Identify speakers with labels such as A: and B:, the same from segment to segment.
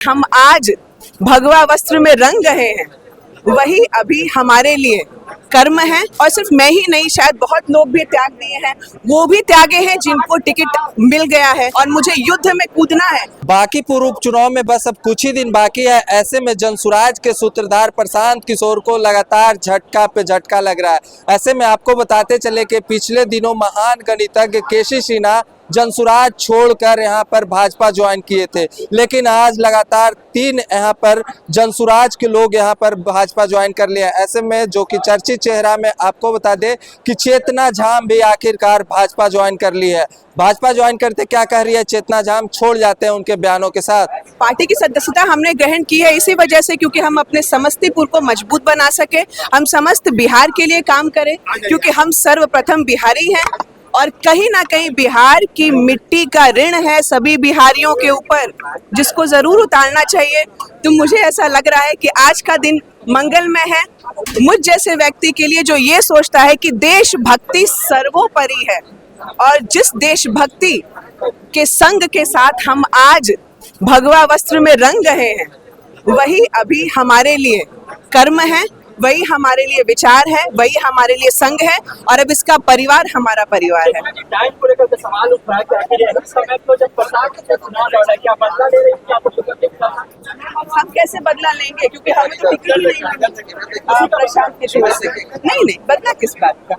A: हम आज भगवा वस्त्र में रंग रहे हैं, वही अभी हमारे लिए कर्म है। और सिर्फ मैं ही नहीं, शायद बहुत लोग भी त्याग दिए हैं, वो भी त्यागे हैं जिनको टिकट मिल गया है और मुझे युद्ध में कूदना है।
B: बांकीपुर उपचुनाव में बस अब कुछ ही दिन बाकी है। ऐसे में जनसुराज के सूत्रधार प्रशांत किशोर को लगातार झटका पे झटका लग रहा है। ऐसे में आपको बताते चले कि पिछले दिनों महान गणितज्ञ केसी सिन्हा जनसुराज छोड़कर यहां पर भाजपा ज्वाइन किए थे, लेकिन आज लगातार 3 यहां पर जनसुराज के लोग यहां पर भाजपा ज्वाइन कर लिया। ऐसे में जो कि चर्चित चेहरा में आपको बता दे कि चेतना झाम भी आखिरकार भाजपा ज्वाइन कर ली है। भाजपा ज्वाइन करते क्या कह रही है चेतना झाम, छोड़ जाते हैं उनके बयानों के साथ।
A: पार्टी की सदस्यता हमने ग्रहण की है इसी वजह से, क्योंकि हम अपने समस्तीपुर को मजबूत बना सके, हम समस्त बिहार के लिए काम करें, क्योंकि हम सर्वप्रथम बिहारी हैं और कहीं ना कहीं बिहार की मिट्टी का ऋण है सभी बिहारियों के ऊपर, जिसको जरूर उतारना चाहिए। तो मुझे ऐसा लग रहा है कि आज का दिन मंगलमय है मुझ जैसे व्यक्ति के लिए, जो ये सोचता है कि देशभक्ति सर्वोपरि है। और जिस देशभक्ति के संग के साथ हम आज भगवा वस्त्र में रंग रहे हैं, वही अभी हमारे लिए कर्म है, वही हमारे लिए विचार है, वही हमारे लिए संघ है, और अब इसका परिवार हमारा परिवार है।
C: को लेकर के सवाल उठ रहा है कि आखिर इस समय तो जब प्रशांत से चुनाव लड़ रहा है, क्या बदला ले रहे हैं, क्या आपको
A: हम कैसे बदला लेंगे, क्योंकि हमें तो टिकट ही नहीं मिली प्रशांत किशोर से। नहीं, बदला किस बात का।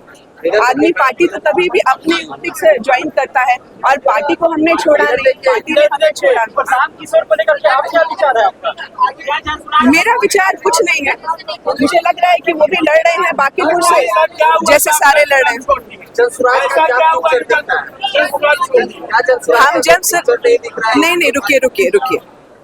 A: आदमी पार्टी तो तभी भी अपनी युक्ति से ज्वाइन करता है, और पार्टी को हमने छोड़ा नहीं, पार्टी ने हमें छोड़ा।
C: प्रशांत किशोर को लेकर के आप क्या विचार है आपका?
A: मेरा विचार कुछ नहीं है, मुझे लग रहा है कि वो भी लड़ रहे हैं बांकीपुर से, जैसे सारे लड़ रहे हैं। हम नहीं, रुकिए।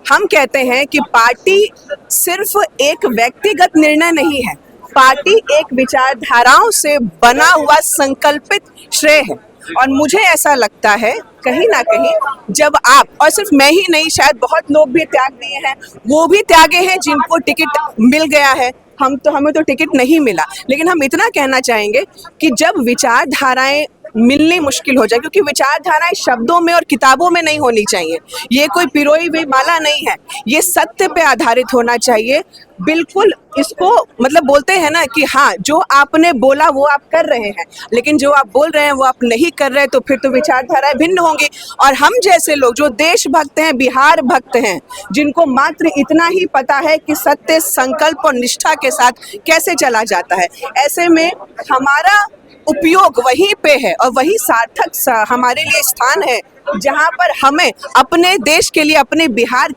A: हम कहते हैं कि पार्टी सिर्फ एक व्यक्तिगत निर्णय नहीं है, पार्टी एक विचारधाराओं से बना हुआ संकल्पित श्रेय है। और मुझे ऐसा लगता है कहीं ना कहीं जब आप, और सिर्फ मैं ही नहीं, शायद बहुत लोग भी त्याग दिए हैं, वो भी त्यागे हैं जिनको टिकट मिल गया है। हमें तो टिकट नहीं मिला, लेकिन हम इतना कहना चाहेंगे कि जब विचारधाराएं मिलनी मुश्किल हो जाए, क्योंकि विचारधाराएं शब्दों में और किताबों में नहीं होनी चाहिए, ये कोई पिरोई हुई माला नहीं है, ये सत्य पे आधारित होना चाहिए। बिल्कुल इसको मतलब बोलते हैं ना कि हाँ, जो आपने बोला वो आप कर रहे हैं, लेकिन जो आप बोल रहे हैं वो आप नहीं कर रहे, तो फिर तो विचारधाराएं भिन्न होंगी। और हम जैसे लोग जो देशभक्त हैं, बिहार भक्त हैं, जिनको मात्र इतना ही पता है कि सत्य, संकल्प और निष्ठा के साथ कैसे चला जाता है, ऐसे में हमारा उपयोग वहीं पे है और वही सार्थक हमारे लिए स्थान है जहां पर हमें अपने देश के लिए, अपने बिहार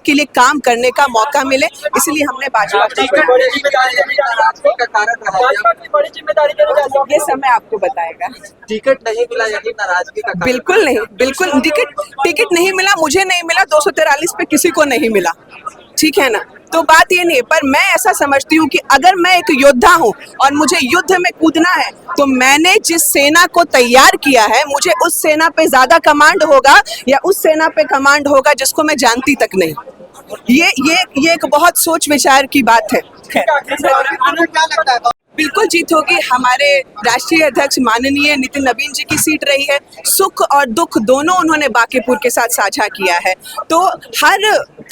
A: के लिए काम करने का मौका मिले। इसलिए हमने भाजपा ये समय आपको बताएगा।
B: टिकट नहीं मिला, यही नाराजगी का?
A: बिल्कुल नहीं, बिल्कुल टिकट नहीं मिला, मुझे नहीं मिला, 243 पे किसी को नहीं मिला, ठीक है ना। तो बात ये नहीं है, पर मैं ऐसा समझती हूँ कि अगर मैं एक योद्धा हूँ और मुझे युद्ध में कूदना है, तो मैंने जिस सेना को तैयार किया है, मुझे उस सेना पे ज्यादा कमांड होगा या उस सेना पे कमांड होगा जिसको मैं जानती तक नहीं। ये एक बहुत सोच विचार की बात है। बिल्कुल जीत होगी। हमारे राष्ट्रीय अध्यक्ष माननीय नितिन नवीन जी की सीट रही है, सुख और दुख दोनों उन्होंने बांकीपुर के साथ साझा किया है। तो हर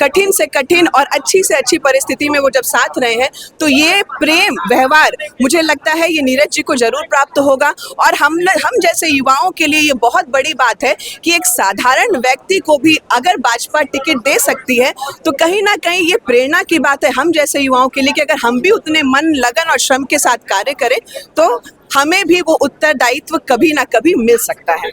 A: कठिन से कठिन और अच्छी से अच्छी परिस्थिति में वो जब साथ रहे हैं, तो ये प्रेम व्यवहार मुझे लगता है ये नीरज जी को जरूर प्राप्त होगा। और हम जैसे युवाओं के लिए ये बहुत बड़ी बात है कि एक साधारण व्यक्ति को भी अगर भाजपा टिकट दे सकती है, तो कहीं ना कहीं ये प्रेरणा की बात है हम जैसे युवाओं के लिए कि अगर हम भी उतने मन, लगन और श्रम के साथ कार्य करें, तो हमें भी वो उत्तरदायित्व कभी ना कभी मिल सकता है।